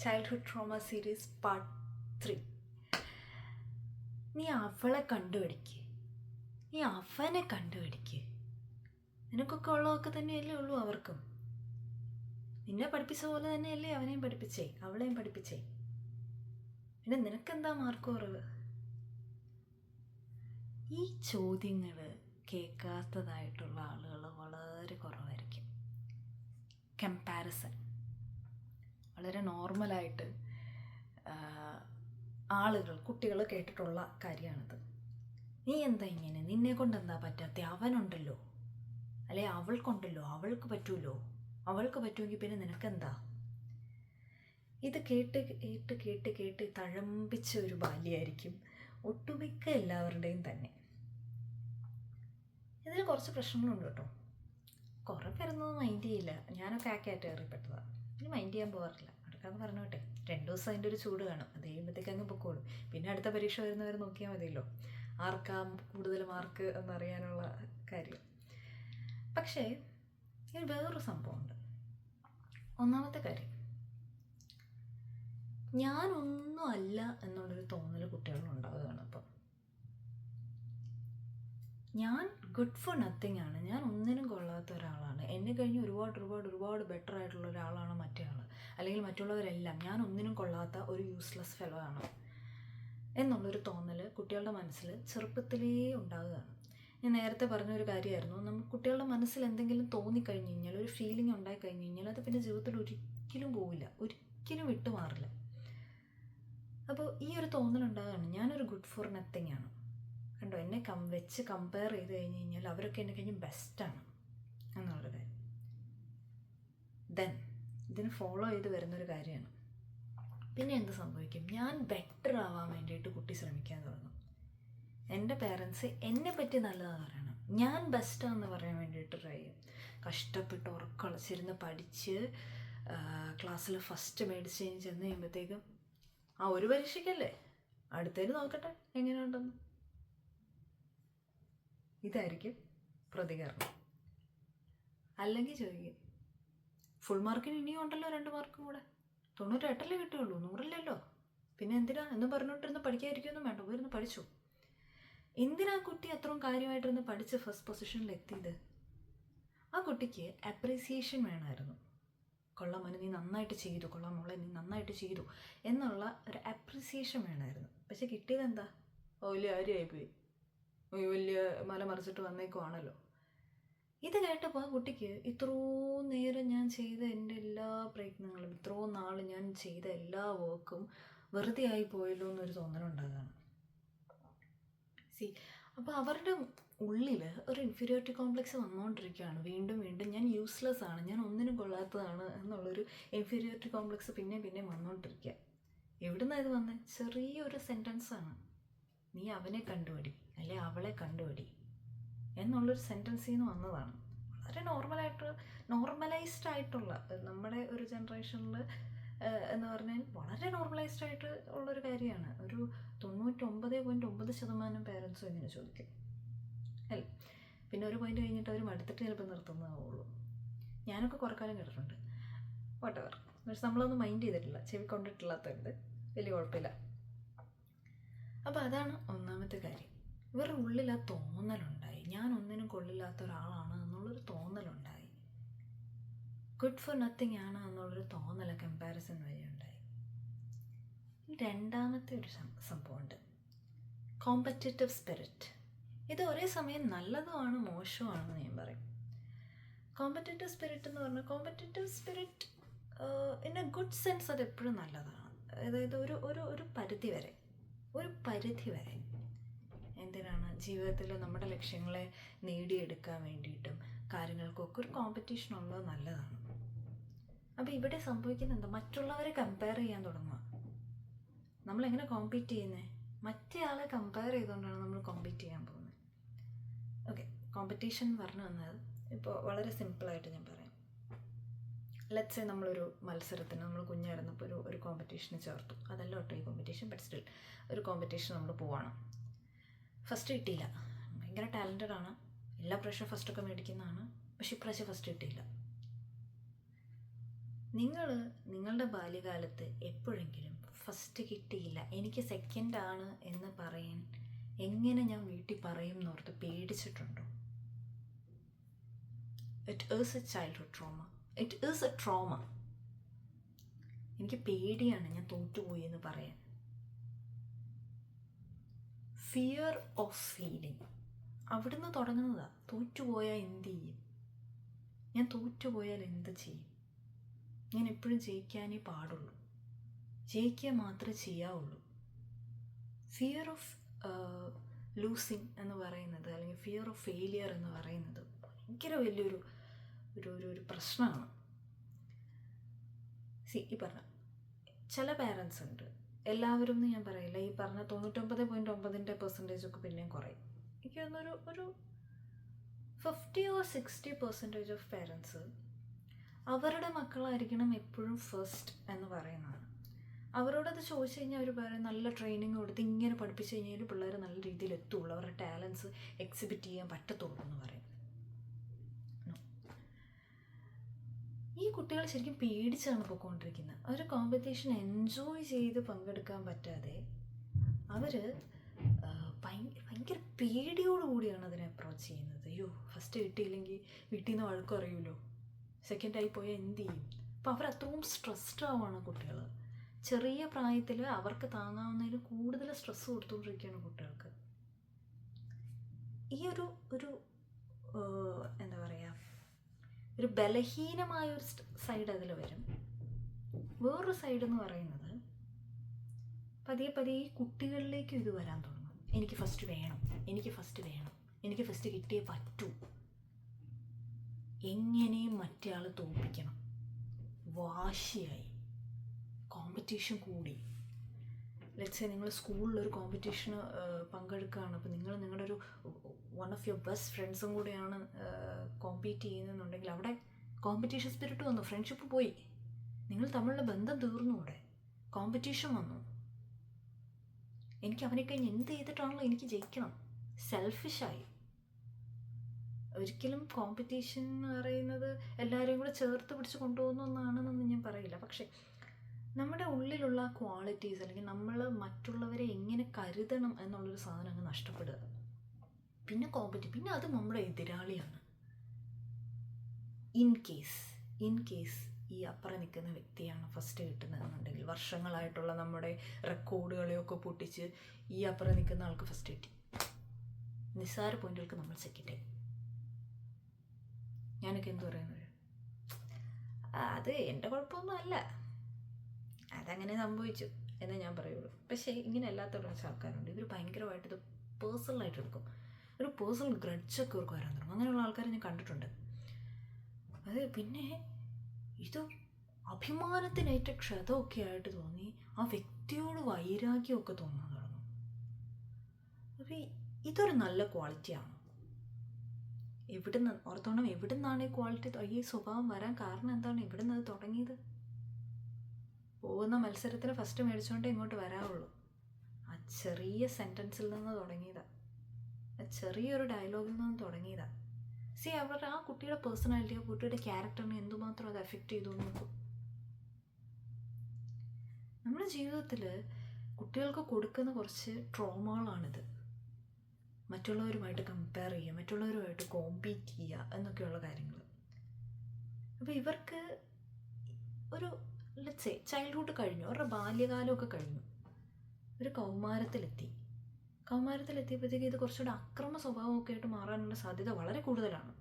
Childhood trauma series part 3. നീ അവളെ കണ്ടുപിടിക്ക്, നീ അവനെ കണ്ടുപിടിക്ക്. നിനക്കൊക്കെ ഉള്ളതൊക്കെ തന്നെയല്ലേ ഉള്ളൂ അവർക്കും. നിന്നെ പഠിപ്പിച്ച പോലെ തന്നെയല്ലേ അവനെയും പഠിപ്പിച്ചേ, അവളെയും പഠിപ്പിച്ചേ. പിന്നെ നിനക്കെന്താ മാർക്ക് കുറവ്? ഈ ചോദ്യങ്ങൾ കേൾക്കാത്തതായിട്ടുള്ള ആളുകൾ വളരെ കുറവായിരിക്കും. കമ്പാരിസൺ വളരെ നോർമലായിട്ട് ആളുകൾ, കുട്ടികൾ കേട്ടിട്ടുള്ള കാര്യമാണിത്. നീ എന്താ ഇങ്ങനെ, നിന്നെ കൊണ്ട് എന്താ പറ്റാത്ത, അവനുണ്ടല്ലോ, അല്ലെ അവൾക്കുണ്ടല്ലോ, അവൾക്ക് പറ്റുമല്ലോ, അവൾക്ക് പറ്റുമെങ്കിൽ പിന്നെ നിനക്കെന്താ? ഇത് കേട്ട് കേട്ട് കേട്ട് കേട്ട് തഴമ്പിച്ച ഒരു ബാല്യമായിരിക്കും ഒട്ടുമിക്ക എല്ലാവരുടെയും തന്നെ. ഇതിൽ കുറച്ച് പ്രശ്നങ്ങളുണ്ട് കേട്ടോ. കുറേ പേരൊന്നും മൈൻഡ് ചെയ്യില്ല. ഞാനൊക്കെ ആ കാറ്റഗറിപ്പെട്ടതാണ്. ഇനി മൈൻഡ് ചെയ്യാൻ പോകാറില്ല. അടുക്കാന്ന് പറഞ്ഞോട്ടെ, 2 ദിവസം അതിൻ്റെ ഒരു ചൂട് കാണും, അത് കഴിയുമ്പോഴത്തേക്ക് അങ്ങ് പൊക്കോളും. പിന്നെ അടുത്ത പരീക്ഷ വരുന്നവർ നോക്കിയാൽ മതിയല്ലോ, ആർക്കാ കൂടുതൽ മാർക്ക് എന്നറിയാനുള്ള കാര്യം. പക്ഷേ ഇതിൽ വേറൊരു സംഭവമുണ്ട്. ഒന്നാമത്തെ കാര്യം, ഞാനൊന്നും അല്ല എന്നുള്ളൊരു തോന്നൽ കുട്ടികളുണ്ടാവുകയാണ്. അപ്പം ഞാൻ ഗുഡ് ഫോർ നത്തിങ് ആണ്, ഞാൻ ഒന്നിനും കൊള്ളാത്ത ഒരാളാണ്, എന്നെ കഴിഞ്ഞ് ഒരുപാട് ഒരുപാട് ഒരുപാട് ബെറ്റർ ആയിട്ടുള്ള ഒരാളാണ് മറ്റേ ആൾ, അല്ലെങ്കിൽ മറ്റുള്ളവരെല്ലാം ഞാൻ ഒന്നിനും കൊള്ളാത്ത ഒരു യൂസ്ലെസ് ഫെലോ ആണ് എന്നുള്ളൊരു തോന്നൽ കുട്ടികളുടെ മനസ്സിൽ ചെറുപ്പത്തിലേ ഉണ്ടാകുകയാണ്. ഞാൻ നേരത്തെ പറഞ്ഞൊരു കാര്യമായിരുന്നു, നമ്മൾ കുട്ടികളുടെ മനസ്സിൽ എന്തെങ്കിലും തോന്നിക്കഴിഞ്ഞ് കഴിഞ്ഞാൽ, ഒരു ഫീലിംഗ് ഉണ്ടായി കഴിഞ്ഞ് കഴിഞ്ഞാൽ അത് പിന്നെ ജീവിതത്തിൽ ഒരിക്കലും പോവില്ല, ഒരിക്കലും വിട്ടുമാറില്ല. അപ്പോൾ ഈ ഒരു തോന്നലുണ്ടാകുകയാണ്, ഞാനൊരു ഗുഡ് ഫോർ നത്തിങ് ആണ്. കണ്ടോ, എന്നെ വെച്ച് കമ്പയർ ചെയ്ത് കഴിഞ്ഞ് കഴിഞ്ഞാൽ അവരൊക്കെ എന്നെ കഴിഞ്ഞ് ബെസ്റ്റാണ് എന്നുള്ളൊരു കാര്യം. ദെൻ ഇതിന് ഫോളോ ചെയ്ത് വരുന്നൊരു കാര്യമാണ്, പിന്നെ എന്ത് സംഭവിക്കും? ഞാൻ ബെറ്റർ ആവാൻ വേണ്ടിയിട്ട് കുട്ടി ശ്രമിക്കാൻ തുടങ്ങും. എൻ്റെ പേരൻസ് എന്നെ പറ്റി നല്ലതാണ് പറയണം, ഞാൻ ബെസ്റ്റാണെന്ന് പറയാൻ വേണ്ടിയിട്ട് ട്രൈ ചെയ്യും. കഷ്ടപ്പെട്ട് ഉറക്കളച്ചിരുന്ന് പഠിച്ച് ക്ലാസ്സിൽ ഫസ്റ്റ് മേടിച്ച് കഴിഞ്ഞ് ചെന്ന് കഴിയുമ്പോഴത്തേക്കും ഒരു പരീക്ഷയ്ക്കല്ലേ, അടുത്തേന് നോക്കട്ടെ എങ്ങനെയുണ്ടെന്ന്. ഇതായിരിക്കും പ്രതികരണം. അല്ലെങ്കിൽ ചോദിക്കും, ഫുൾ മാർക്കിന് ഇനിയും ഉണ്ടല്ലോ 2 മാർക്കും കൂടെ, 98 കിട്ടുകയുള്ളൂ, 100 പിന്നെ എന്തിനാ എന്ന് പറഞ്ഞോണ്ടിരുന്ന് പഠിക്കാതിരിക്കുമൊന്നും വേണ്ട, പോയിരുന്ന് പഠിച്ചു. എന്തിനാ കുട്ടി അത്രയും കാര്യമായിട്ടിരുന്ന് പഠിച്ച് ഫസ്റ്റ് പൊസിഷനിൽ എത്തിയത്? ആ കുട്ടിക്ക് അപ്രീസിയേഷൻ വേണമായിരുന്നു. കൊള്ളാം മോനെ, നീ നന്നായിട്ട് ചെയ്തു, കൊള്ളാം മോളെ, നീ നന്നായിട്ട് ചെയ്തു എന്നുള്ള ഒരു അപ്രീസിയേഷൻ വേണമായിരുന്നു. പക്ഷെ കിട്ടിയത് എന്താ? വലിയ കാര്യമായിപ്പോയി, വലിയ മല മറിച്ചിട്ട് വന്നേക്കുവാണല്ലോ. ഇത് കേട്ടപ്പോൾ ആ കുട്ടിക്ക് ഇത്രയും നേരം ഞാൻ ചെയ്ത എൻ്റെ എല്ലാ പ്രയത്നങ്ങളും, ഇത്രയും നാൾ ഞാൻ ചെയ്ത എല്ലാ വർക്കും വെറുതെ ആയി പോയല്ലോ എന്നൊരു തോന്നലുണ്ടാകുകയാണ്. അപ്പോൾ അവരുടെ ഉള്ളിൽ ഒരു ഇൻഫീരിയോറിറ്റി കോംപ്ലക്സ് വന്നുകൊണ്ടിരിക്കുകയാണ്. വീണ്ടും വീണ്ടും ഞാൻ യൂസ്ലെസ് ആണ്, ഞാൻ ഒന്നിനും കൊള്ളാത്തതാണ് എന്നുള്ളൊരു ഇൻഫീരിയോറിറ്റി കോംപ്ലക്സ് പിന്നെ പിന്നെ വന്നുകൊണ്ടിരിക്കുക. എവിടുന്നാണ് ഇത് വന്നത്? ചെറിയൊരു സെൻറ്റൻസാണ്, നീ അവനെ കണ്ടുപിടി അല്ലെ അവളെ കണ്ടുപിടി എന്നുള്ളൊരു സെൻറ്റൻസിൽ നിന്ന് വന്നതാണ്. വളരെ നോർമലൈസ്ഡ് ആയിട്ടുള്ള, നമ്മുടെ ഒരു ജനറേഷനിൽ എന്ന് പറഞ്ഞാൽ വളരെ നോർമലൈസ്ഡ് ആയിട്ട് ഉള്ളൊരു കാര്യമാണ്. ഒരു 99.9% പേരൻസും ഇങ്ങനെ ചോദിക്കും അല്ലേ. പിന്നെ ഒരു പോയിന്റ് കഴിഞ്ഞിട്ട് അവർ മടുത്തിട്ട് ചിലപ്പോൾ നിർത്തുന്നതാവുള്ളൂ. ഞാനൊക്കെ കുറേ കാലം കേട്ടിട്ടുണ്ട്, വാട്ടെവർ. പക്ഷെ നമ്മളൊന്നും മൈൻഡ് ചെയ്തിട്ടില്ല, ചെവി കൊണ്ടിട്ടില്ലാത്തതുകൊണ്ട് വലിയ കുഴപ്പമില്ല. അപ്പോൾ അതാണ് ഒന്നാമത്തെ കാര്യം. ഇവരുടെ ഉള്ളിൽ ആ തോന്നലുണ്ടായി, ഞാൻ ഒന്നിനും കൊള്ളില്ലാത്ത ഒരാളാണ് എന്നുള്ളൊരു തോന്നലുണ്ടായി, ഗുഡ് ഫോർ നത്തിങ് ആണ് എന്നുള്ളൊരു തോന്നൽ കമ്പാരിസൺ വഴി ഉണ്ടായി. രണ്ടാമത്തെ ഒരു സംഭവമുണ്ട്, കോമ്പറ്റേറ്റീവ് സ്പിരിറ്റ്. ഇത് ഒരേ സമയം നല്ലതുമാണ് മോശമാണെന്ന് ഞാൻ പറയും. കോമ്പറ്റേറ്റീവ് സ്പിരിറ്റ് എന്ന് പറഞ്ഞാൽ, competitive spirit in A good sense അത് എപ്പോഴും നല്ലതാണ്. അതായത് ഒരു പരിധി വരെ എന്തിനാണ് ജീവിതത്തിൽ നമ്മുടെ ലക്ഷ്യങ്ങളെ നേടിയെടുക്കാൻ വേണ്ടിയിട്ടും കാര്യങ്ങൾക്കൊക്കെ ഒരു കോമ്പറ്റീഷൻ ഉള്ളത് നല്ലതാണ്. അപ്പോൾ ഇവിടെ സംഭവിക്കുന്നത് എന്താ? മറ്റുള്ളവരെ കമ്പയർ ചെയ്യാൻ തുടങ്ങുക. നമ്മളെങ്ങനെ കോമ്പീറ്റ് ചെയ്യുന്നത്? മറ്റേ ആളെ കമ്പയർ ചെയ്തുകൊണ്ടാണ് നമ്മൾ കോമ്പീറ്റ് ചെയ്യാൻ പോകുന്നത്. ഓക്കെ, കോമ്പറ്റീഷൻ എന്ന് പറഞ്ഞു വന്നത് ഇപ്പോൾ വളരെ സിമ്പിളായിട്ട് ഞാൻ പറയാം. ലെറ്റ്സ് സേ നമ്മളൊരു മത്സരത്തിന്, നമ്മൾ കുഞ്ഞായിരുന്നപ്പോൾ ഒരു കോമ്പറ്റീഷന് ചേർത്തു. അതല്ല കേട്ടോ ഈ കോമ്പറ്റീഷൻ, ബട്ട് സ്റ്റിൽ ഒരു കോമ്പറ്റീഷൻ നമ്മൾ പോവാണ്. ഫസ്റ്റ് കിട്ടിയില്ല, ഭയങ്കര ടാലൻറ്റഡ് ആണ്, എല്ലാ പ്രാവശ്യവും ഫസ്റ്റൊക്കെ മേടിക്കുന്നതാണ്, പക്ഷെ ഇപ്രാവശ്യം ഫസ്റ്റ് കിട്ടിയില്ല. നിങ്ങൾ നിങ്ങളുടെ ബാല്യകാലത്ത് എപ്പോഴെങ്കിലും ഫസ്റ്റ് കിട്ടിയില്ല, എനിക്ക് സെക്കൻഡാണ് എന്ന് പറയാൻ എങ്ങനെ ഞാൻ വീട്ടിൽ പറയും എന്നോർത്ത് പേടിച്ചിട്ടുണ്ടോ? It is a childhood trauma. It is a trauma. എനിക്ക് പേടിയാണ് ഞാൻ തോറ്റുപോയി എന്ന് പറയാൻ. ഫിയർ ഓഫ് ഫെയിലിംഗ് അവിടുന്ന് തുടങ്ങുന്നതാണ്. തോറ്റുപോയാൽ എന്ത് ചെയ്യും? ഞാൻ തോറ്റുപോയാൽ എന്ത് ചെയ്യും? ഞാൻ എപ്പോഴും ജയിക്കാനേ പാടുള്ളൂ, ജയിക്കുക മാത്രമേ ചെയ്യാവുള്ളൂ. ഫിയർ ഓഫ് ലൂസിങ് എന്ന് പറയുന്നത്, അല്ലെങ്കിൽ ഫിയർ ഓഫ് ഫെയിലിയർ എന്ന് പറയുന്നത് ഭയങ്കര വലിയൊരു ഒരു പ്രശ്നമാണ്. ഈ പറഞ്ഞ ചില പാരൻസ് ഉണ്ട്, എല്ലാവരും എന്ന് ഞാൻ പറയില്ല, ഈ പറഞ്ഞ 99.9% ഒക്കെ പിന്നെയും കുറയും. എനിക്ക് തോന്നുന്നൊരു 50 or 60% ഓഫ് പാരൻസ് അവരുടെ മക്കളായിരിക്കണം എപ്പോഴും ഫസ്റ്റ് എന്ന് പറയുന്നതാണ്. അവരോടത് ചോദിച്ചു കഴിഞ്ഞാൽ അവർ പറയും നല്ല ട്രെയിനിങ് കൊടുത്ത് ഇങ്ങനെ പഠിപ്പിച്ചു കഴിഞ്ഞാൽ പിള്ളേർ നല്ല രീതിയിൽ എത്തുള്ളൂ, അവരുടെ ടാലൻസ് എക്സിബിറ്റ് ചെയ്യാൻ പറ്റത്തുള്ളൂ എന്ന് പറയും. ഈ കുട്ടികൾ ശരിക്കും പേടിച്ചാണ് പോയിക്കൊണ്ടിരിക്കുന്നത്. അവർ കോമ്പറ്റീഷൻ എൻജോയ് ചെയ്ത് പങ്കെടുക്കാൻ പറ്റാതെ അവർ ഭയങ്കര പേടിയോടുകൂടിയാണ് അതിനെ അപ്രോച്ച് ചെയ്യുന്നത്. അയ്യോ ഫസ്റ്റ് കിട്ടിയില്ലെങ്കിൽ വീട്ടിൽ നിന്ന് വഴക്കും അറിയുമല്ലോ, സെക്കൻഡായി പോയാൽ എന്ത് ചെയ്യും? അപ്പോൾ അവർ അത്രയും സ്ട്രെസ്ഡ് ആവുകയാണ് കുട്ടികൾ. ചെറിയ പ്രായത്തിൽ അവർക്ക് താങ്ങാവുന്നതിൽ കൂടുതൽ സ്ട്രെസ്സ് കൊടുത്തുകൊണ്ടിരിക്കുകയാണ് കുട്ടികൾക്ക്. ഈ ഒരു എന്താ പറയുക, ഒരു ബലഹീനമായൊരു സൈഡ് അതിൽ വരും. വേറൊരു സൈഡ് എന്ന് പറയുന്നത് പതിയെ പതിയെ ഈ കുട്ടികളിലേക്ക് ഇത് വരാൻ തുടങ്ങും. എനിക്ക് ഫസ്റ്റ് വേണം, എനിക്ക് ഫസ്റ്റ് വേണം, എനിക്ക് ഫസ്റ്റ് കിട്ടിയേ പറ്റൂ, എങ്ങനെയും മറ്റേ ആൾ തോൽപ്പിക്കണം, വാശിയായി, കോമ്പറ്റീഷൻ കൂടി. ലെറ്റ്സ് സേ നിങ്ങൾ സ്കൂളിലൊരു കോമ്പറ്റീഷന് പങ്കെടുക്കുകയാണ്. അപ്പോൾ നിങ്ങളുടെ ഒരു വൺ ഓഫ് യുവർ ബെസ്റ്റ് ഫ്രണ്ട്സും കൂടെയാണ് കോമ്പീറ്റ് ചെയ്യുന്നതെന്നുണ്ടെങ്കിൽ അവിടെ കോമ്പറ്റീഷൻ സ്പിരിറ്റ് വന്നു, ഫ്രണ്ട്ഷിപ്പ് പോയി, നിങ്ങൾ തമ്മിലുള്ള ബന്ധം തീർന്നു. അവിടെ കോമ്പറ്റീഷൻ വന്നു. എനിക്ക് അവനെ കഴിഞ്ഞ് എന്ത് ചെയ്തിട്ടാണല്ലോ എനിക്ക് ജയിക്കണം, സെൽഫിഷായി. ഒരിക്കലും കോമ്പറ്റീഷൻ എന്ന് പറയുന്നത് എല്ലാവരെയും കൂടെ ചേർത്ത് പിടിച്ച് കൊണ്ടുപോകുന്ന ഒന്നാണെന്നൊന്നും ഞാൻ പറയില്ല. പക്ഷേ നമ്മുടെ ഉള്ളിലുള്ള ക്വാളിറ്റീസ്, അല്ലെങ്കിൽ നമ്മൾ മറ്റുള്ളവരെ എങ്ങനെ കരുതണം എന്നുള്ളൊരു സാധനം അങ്ങ് നഷ്ടപ്പെടുക. പിന്നെ പിന്നെ അത് നമ്മുടെ എതിരാളിയാണ്. ഇൻ കേസ് ഈ അപ്പുറം നിൽക്കുന്ന വ്യക്തിയാണ് ഫസ്റ്റ് കിട്ടുന്നതെന്നുണ്ടെങ്കിൽ, വർഷങ്ങളായിട്ടുള്ള നമ്മുടെ റെക്കോർഡുകളെയൊക്കെ പൊട്ടിച്ച് ഈ അപ്പുറം നിൽക്കുന്ന ആൾക്ക് ഫസ്റ്റ് കിട്ടി, നിസ്സാര പോയിന്റുകൾക്ക് നമ്മൾ സെക്കൻഡായി. ഞാനൊക്കെ എന്ത് പറയുന്നത്, അത് എൻ്റെ കുഴപ്പമൊന്നും അല്ല, അതങ്ങനെ സംഭവിച്ചു എന്നേ ഞാൻ പറയുള്ളൂ. പക്ഷേ ഇങ്ങനെ അല്ലാത്ത കുറച്ച് ആൾക്കാരുണ്ട്, ഇവർ ഭയങ്കരമായിട്ട് ഇത് പേഴ്സണലായിട്ട് എടുക്കും. ഒരു പേഴ്സണൽ ഗ്രഡ്ജൊക്കെ അവർക്ക് വരാൻ തുടങ്ങും. അങ്ങനെയുള്ള ആൾക്കാരെ ഞാൻ കണ്ടിട്ടുണ്ട്. അത് പിന്നെ ഇത് അഭിമാനത്തിനേറ്റ ക്ഷതമൊക്കെ ആയിട്ട് തോന്നി, ആ വ്യക്തിയോട് വൈരാഗ്യമൊക്കെ തോന്നാൻ തുടങ്ങും. അപ്പോൾ ഇതൊരു നല്ല ക്വാളിറ്റിയാണ്. എവിടുന്നാണ് ഈ ക്വാളിറ്റി, ഈ സ്വഭാവം വരാൻ കാരണം എന്താണ്? എവിടുന്ന് അത് തുടങ്ങിയത്? പോകുന്ന മത്സരത്തിന് ഫസ്റ്റ് മേടിച്ചുകൊണ്ടേ ഇങ്ങോട്ട് വരാവുള്ളൂ. ആ ചെറിയ സെൻറ്റൻസിൽ നിന്ന് തുടങ്ങിയതാണ്, ആ ചെറിയൊരു ഡയലോഗിൽ നിന്ന് തുടങ്ങിയതാണ്. അവരുടെ ആ കുട്ടിയുടെ പേഴ്സണാലിറ്റി, ആ കുട്ടിയുടെ ക്യാരക്ടറിനെ എന്തുമാത്രം അത് എഫക്റ്റ് ചെയ്തു നോക്കും. നമ്മുടെ ജീവിതത്തിൽ കുട്ടികൾക്ക് കൊടുക്കുന്ന കുറച്ച് ട്രോമകളാണിത്. മറ്റുള്ളവരുമായിട്ട് കമ്പയർ ചെയ്യുക, മറ്റുള്ളവരുമായിട്ട് കോമ്പീറ്റ് ചെയ്യുക എന്നൊക്കെയുള്ള കാര്യങ്ങൾ. അപ്പോൾ ഇവർക്ക് ഒരു ലെറ്റ്സ് സേ ചൈൽഡ്ഹുഡ് കഴിഞ്ഞു, അവരുടെ ബാല്യകാലമൊക്കെ കഴിഞ്ഞു, ഒരു കൗമാരത്തിലെത്തിയപ്പോഴത്തേക്ക് ഇത് കുറച്ചുകൂടെ അക്രമ സ്വഭാവമൊക്കെ ആയിട്ട് മാറാനുള്ള സാധ്യത വളരെ കൂടുതലാണ്.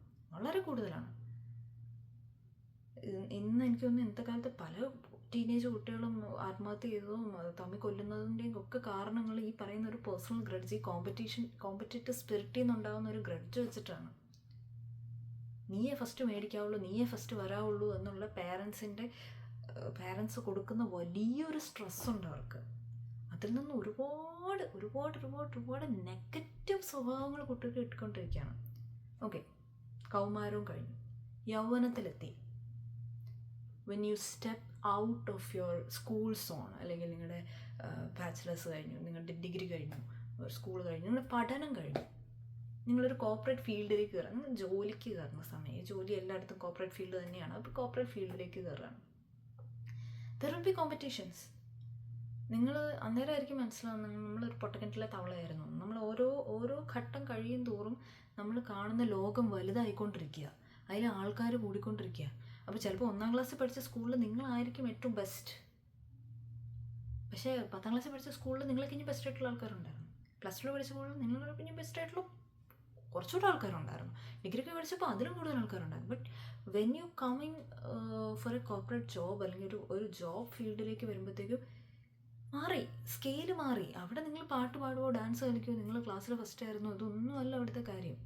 ഇന്ന് എനിക്ക് തോന്നുന്നു ഇന്നത്തെ കാലത്ത് പല ടീനേജ് കുട്ടികളും ആത്മഹത്യ ചെയ്തതും തമ്മിൽ കൊല്ലുന്നതിൻ്റെയും ഒക്കെ കാരണങ്ങൾ ഈ പറയുന്ന ഒരു പേഴ്സണൽ ഗ്രഡ്ജ്, ഈ കോമ്പറ്റേറ്റീവ് സ്പിരിറ്റിൽ നിന്നുണ്ടാകുന്ന ഒരു ഗ്രഡ്ജ് വെച്ചിട്ടാണ്. നീയേ ഫസ്റ്റ് മേടിക്കാവുള്ളൂ, നീയേ ഫസ്റ്റ് വരാവുള്ളൂ എന്നുള്ള പാരൻസ് കൊടുക്കുന്ന വലിയൊരു സ്ട്രെസ്സുണ്ട് അവർക്ക്. അതിൽ നിന്ന് ഒരുപാട് നെഗറ്റീവ് സ്വഭാവങ്ങൾ കുട്ടികൾക്ക് ഇട്ടുകൊണ്ടിരിക്കുകയാണ്. ഓക്കെ, കൗമാരവും കഴിഞ്ഞു, യൗവനത്തിലെത്തി. When you step out of your school zone, അല്ലെങ്കിൽ നിങ്ങളുടെ ബാച്ചിലേഴ്സ് കഴിഞ്ഞു, നിങ്ങളുടെ ഡിഗ്രി കഴിഞ്ഞു, സ്കൂൾ കഴിഞ്ഞു, നിങ്ങളുടെ പഠനം കഴിഞ്ഞു, നിങ്ങളൊരു കോർപ്പറേറ്റ് ഫീൽഡിലേക്ക് കയറുക, നിങ്ങൾ ജോലിക്ക് കയറുന്ന സമയം, ജോലി എല്ലായിടത്തും കോർപ്പറേറ്റ് ഫീൽഡ് തന്നെയാണ്. അപ്പോൾ കോർപ്പറേറ്റ് ഫീൽഡിലേക്ക് കയറുകയാണ്. There will be competitions. നിങ്ങൾ അന്നേരമായിരിക്കും മനസ്സിലാവുന്നത് നമ്മളൊരു പൊട്ടക്കിണറ്റിലെ തവളയായിരുന്നു. നമ്മൾ ഓരോ ഘട്ടം കഴിയും തോറും നമ്മൾ കാണുന്ന ലോകം വലുതായിക്കൊണ്ടിരിക്കുക, അതിൽ ആൾക്കാർ കൂടിക്കൊണ്ടിരിക്കുക. അപ്പോൾ ചിലപ്പോൾ 1ാം ക്ലാസ്സിൽ പഠിച്ച സ്കൂളിൽ നിങ്ങളായിരിക്കും ഏറ്റവും ബെസ്റ്റ്, പക്ഷേ 10ാം ക്ലാസ്സിൽ പഠിച്ച സ്കൂളിൽ നിങ്ങളെ കഴിഞ്ഞ് ബെസ്റ്റ് ആയിട്ടുള്ള ആൾക്കാരുണ്ടായിരുന്നു. പ്ലസ് 2 പഠിച്ച സ്കൂളിൽ നിങ്ങളെ കഴിഞ്ഞ് ബെസ്റ്റ് ആയിട്ടുള്ള കുറച്ചുകൂടെ ആൾക്കാരുണ്ടായിരുന്നു. ഡിഗ്രിക്ക് പഠിച്ചപ്പോൾ അതിലും കൂടുതൽ ആൾക്കാരുണ്ടായിരുന്നു. But when you coming for a corporate job അല്ലെങ്കിൽ ഒരു ജോബ് ഫീൽഡിലേക്ക് വരുമ്പോഴത്തേക്കും മാറി, സ്കെയില് മാറി. അവിടെ നിങ്ങൾ പാട്ട് പാടുമോ ഡാൻസ് കളിക്കുമോ, നിങ്ങൾ ക്ലാസ്സിൽ ഫസ്റ്റ് ആയിരുന്നു, ഇതൊന്നും അല്ല അവിടുത്തെ കാര്യം.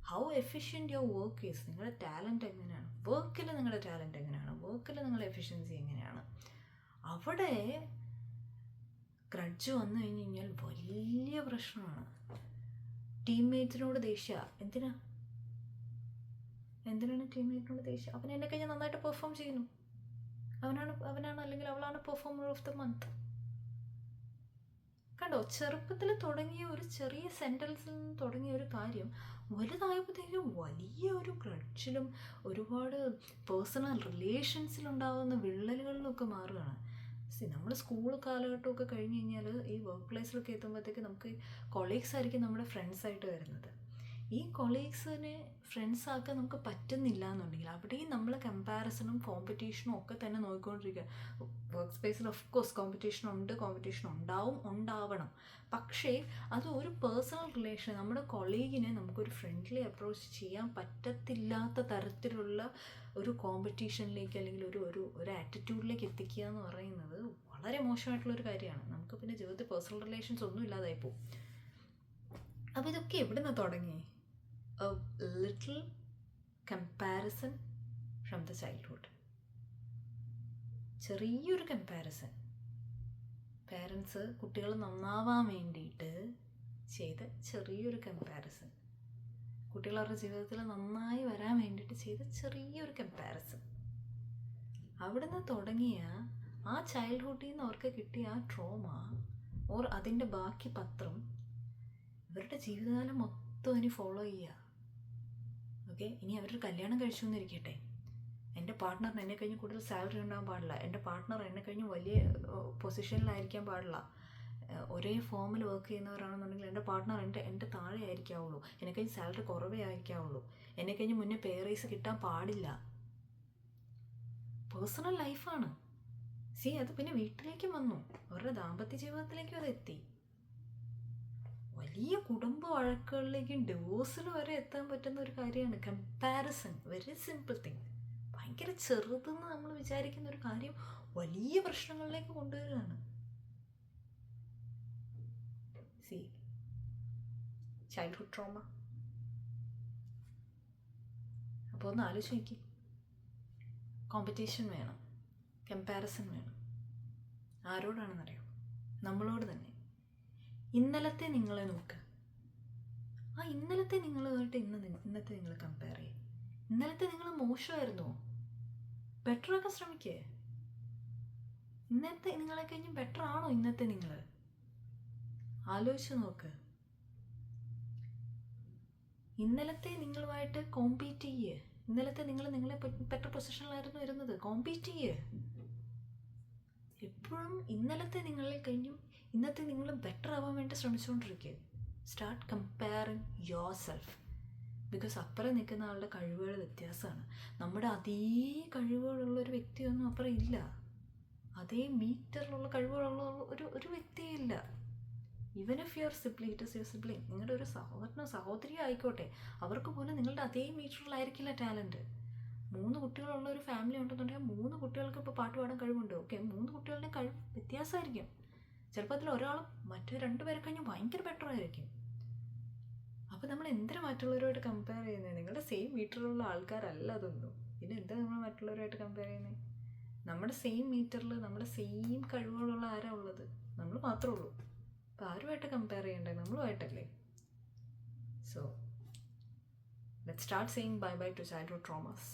How efficient your work is. നിങ്ങളുടെ ടാലൻറ്റ് എങ്ങനെയാണ്, വർക്കിൽ നിങ്ങളുടെ ടാലൻറ്റ് എങ്ങനെയാണ്, വർക്കിൽ നിങ്ങളുടെ എഫിഷ്യൻസി എങ്ങനെയാണ്. അവിടെ ഗ്രഡ്ജ് വന്നു കഴിഞ്ഞ് കഴിഞ്ഞാൽ വലിയ പ്രശ്നമാണ്. ടീംമേറ്റ്സിനോട് ദേഷ്യ. എന്തിനാണ് ടീംമേറ്റിനോട് ദേഷ്യം? അവൻ എന്നെ കഴിഞ്ഞാൽ നന്നായിട്ട് പെർഫോം ചെയ്യുന്നു, അവനാണ് അല്ലെങ്കിൽ അവളാണ് പെർഫോമർ ഓഫ് ദ മന്ത്. കണ്ടോ, ചെറുപ്പത്തിൽ തുടങ്ങിയ ഒരു ചെറിയ സെൻറ്റൻസിൽ നിന്ന് തുടങ്ങിയ ഒരു കാര്യം വലുതായപ്പോഴത്തേക്കും വലിയ ഒരു ഗ്രഡ്ജിലും ഒരുപാട് പേഴ്സണൽ റിലേഷൻസിലുണ്ടാകുന്ന വിള്ളലുകളിലൊക്കെ മാറുകയാണ്. നമ്മൾ സ്കൂൾ കാലഘട്ടമൊക്കെ കഴിഞ്ഞ് കഴിഞ്ഞാൽ ഈ വർക്ക് പ്ലേസിലൊക്കെ എത്തുമ്പോഴത്തേക്ക് നമുക്ക് കൊളീഗ്സ് ആയിരിക്കും നമ്മുടെ ഫ്രണ്ട്സായിട്ട് വരുന്നത്. ഈ കൊളീഗ്സിനെ ഫ്രണ്ട്സാക്കാൻ നമുക്ക് പറ്റുന്നില്ല എന്നുണ്ടെങ്കിൽ അവിടെയും നമ്മൾ കമ്പാരിസണും കോമ്പറ്റീഷനും ഒക്കെ തന്നെ നോക്കിക്കൊണ്ടിരിക്കുക. വർക്ക് സ്പേസിൽ ഓഫ് കോഴ്സ് കോമ്പറ്റീഷൻ ഉണ്ടാവണം. പക്ഷേ അത് ഒരു പേഴ്സണൽ റിലേഷൻ, നമ്മുടെ കൊളീഗിനെ നമുക്കൊരു ഫ്രണ്ട്ലി അപ്രോച്ച് ചെയ്യാൻ പറ്റത്തില്ലാത്ത തരത്തിലുള്ള ഒരു കോമ്പറ്റീഷനിലേക്ക് അല്ലെങ്കിൽ ഒരു ആറ്റിറ്റ്യൂഡിലേക്ക് എത്തിക്കുക എന്ന് പറയുന്നത് വളരെ മോശമായിട്ടുള്ളൊരു കാര്യമാണ്. നമുക്ക് പിന്നെ ജീവിതത്തിൽ പേഴ്സണൽ റിലേഷൻസ് ഒന്നും ഇല്ലാതായി പോകും. അപ്പോൾ ഇതൊക്കെ എവിടെ നിന്ന് തുടങ്ങി? A little comparison from the childhood. ചെറിയൊരു കമ്പാരിസൺ, പേരൻസ് കുട്ടികൾ നന്നാവാൻ വേണ്ടിയിട്ട് ചെയ്ത ചെറിയൊരു കമ്പാരിസൺ, കുട്ടികൾ അവരുടെ ജീവിതത്തിൽ നന്നായി വരാൻ വേണ്ടിയിട്ട് ചെയ്ത ചെറിയൊരു കമ്പാരിസൺ, അവിടുന്ന് തുടങ്ങിയ ആ ചൈൽഡ്ഹുഡിൽ നിന്ന് അവർക്ക് കിട്ടിയ ആ ട്രോമ ഓർ അതിൻ്റെ ബാക്കി പത്രം ഇവരുടെ ജീവിതകാലം മൊത്തം ഇനി ഫോളോ ചെയ്യുക. ഓക്കെ, ഇനി അവരൊരു കല്യാണം കഴിച്ചു എന്നിരിക്കട്ടെ, എൻ്റെ പാർട്ട്ണറിന് എന്നെ കഴിഞ്ഞ് കൂടുതൽ സാലറി ഉണ്ടാകാൻ പാടില്ല, എൻ്റെ പാർട്ട്ണർ എന്നെ കഴിഞ്ഞ് വലിയ പൊസിഷനിലായിരിക്കാൻ പാടില്ല, ഒരേ ഫോമിൽ വർക്ക് ചെയ്യുന്നവരാണെന്നുണ്ടെങ്കിൽ എൻ്റെ പാർട്ട്ണർ എൻ്റെ താഴെ ആയിരിക്കാവുള്ളൂ, എന്നെ കഴിഞ്ഞ് സാലറി കുറവേ ആയിരിക്കാവുള്ളൂ, എന്നെ കഴിഞ്ഞ് മുന്നേ പേ റൈസ് കിട്ടാൻ പാടില്ല. പേഴ്സണൽ ലൈഫാണ്. അത് പിന്നെ വീട്ടിലേക്കും വന്നു, അവരുടെ ദാമ്പത്യ ജീവിതത്തിലേക്കും അത് എത്തി. വലിയ കുടുംബ വഴക്കുകളിലേക്കും ഡിവോഴ്സിൽ വരെ എത്താൻ പറ്റുന്ന ഒരു കാര്യമാണ് കമ്പാരിസൺ. Very simple thing. ഭയങ്കര ചെറുതെന്ന് നമ്മൾ വിചാരിക്കുന്ന ഒരു കാര്യം വലിയ പ്രശ്നങ്ങളിലേക്ക് കൊണ്ടുവരികയാണ്. Childhood trauma. അപ്പോൾ ഒന്ന് ആലോചിച്ച് നോക്കി. കോമ്പറ്റീഷൻ വേണം, കമ്പാരിസൺ വേണം. ആരോടാണെന്നറിയോ? നമ്മളോട് തന്നെ. ഇന്നലത്തെ നിങ്ങളെ നോക്കുക. ആ ഇന്നലത്തെ നിങ്ങളുമായിട്ട് ഇന്നത്തെ നിങ്ങൾ കമ്പയർ ചെയ്യുക. ഇന്നലത്തെ നിങ്ങൾ മോശമായിരുന്നോ? ബെറ്ററാക്കാൻ ശ്രമിക്കേ. ഇന്നത്തെ നിങ്ങളെ കഴിഞ്ഞ് ബെറ്റർ ആണോ ഇന്നത്തെ നിങ്ങൾ? ആലോചിച്ച് നോക്ക്. ഇന്നലത്തെ നിങ്ങളുമായിട്ട് കോമ്പീറ്റ് ചെയ്യേ. ഇന്നലത്തെ നിങ്ങളെ ബെറ്റർ പൊസിഷനിലായിരുന്നു വരുന്നത്. കോമ്പീറ്റ് ചെയ്യേ. എപ്പോഴും ഇന്നലത്തെ നിങ്ങളെ കഴിഞ്ഞും ഇന്നത്തെ നിങ്ങൾ ബെറ്റർ ആവാൻ വേണ്ടി ശ്രമിച്ചുകൊണ്ടിരിക്കുക. Start comparing your self. Because അപ്പുറം നിൽക്കുന്ന ആളുടെ കഴിവുകൾ വ്യത്യാസമാണ്. നമ്മുടെ അതേ കഴിവുകളുള്ളൊരു വ്യക്തിയൊന്നും അപ്പുറം ഇല്ല. അതേ മീറ്ററിലുള്ള കഴിവുകളുള്ള ഒരു വ്യക്തിയേ ഇല്ല. Even if your sibling, it is your sibling, നിങ്ങളുടെ ഒരു സഹോദരനോ സഹോദരിയോ ആയിക്കോട്ടെ, അവർക്ക് പോലും നിങ്ങളുടെ അതേ മീറ്ററിലായിരിക്കില്ല ടാലൻറ്റ്. 3 കുട്ടികളുള്ള ഒരു ഫാമിലി ഉണ്ടെന്നുണ്ടെങ്കിൽ 3 കുട്ടികൾക്ക് ഇപ്പോൾ പാട്ട് പാടാൻ കഴിവുണ്ട്. ഓക്കെ, 3 കുട്ടികളുടെ കഴിവ് വ്യത്യാസമായിരിക്കും. ചിലപ്പോൾ അതിൽ ഒരാൾ മറ്റു 2 പേരെ കഴിഞ്ഞ് ഭയങ്കര ബെറ്റർ ആയിരിക്കും. അപ്പോൾ നമ്മൾ എന്തിനാ മറ്റുള്ളവരുമായിട്ട് കമ്പയർ ചെയ്യുന്നത്? നിങ്ങളുടെ സെയിം മീറ്ററിലുള്ള ആൾക്കാരല്ല അതൊന്നും. പിന്നെ എന്താ നമ്മൾ മറ്റുള്ളവരുമായിട്ട് കമ്പയർ ചെയ്യുന്നത്? നമ്മുടെ സെയിം മീറ്ററിൽ നമ്മുടെ സെയിം കഴിവുകളുള്ള ആരാ ഉള്ളത്? നമ്മൾ മാത്രമേ ഉള്ളൂ. അപ്പോൾ ആരുമായിട്ട് കമ്പയർ ചെയ്യണ്ടേ? നമ്മളുമായിട്ടല്ലേ. So let's start saying bye bye to childhood traumas.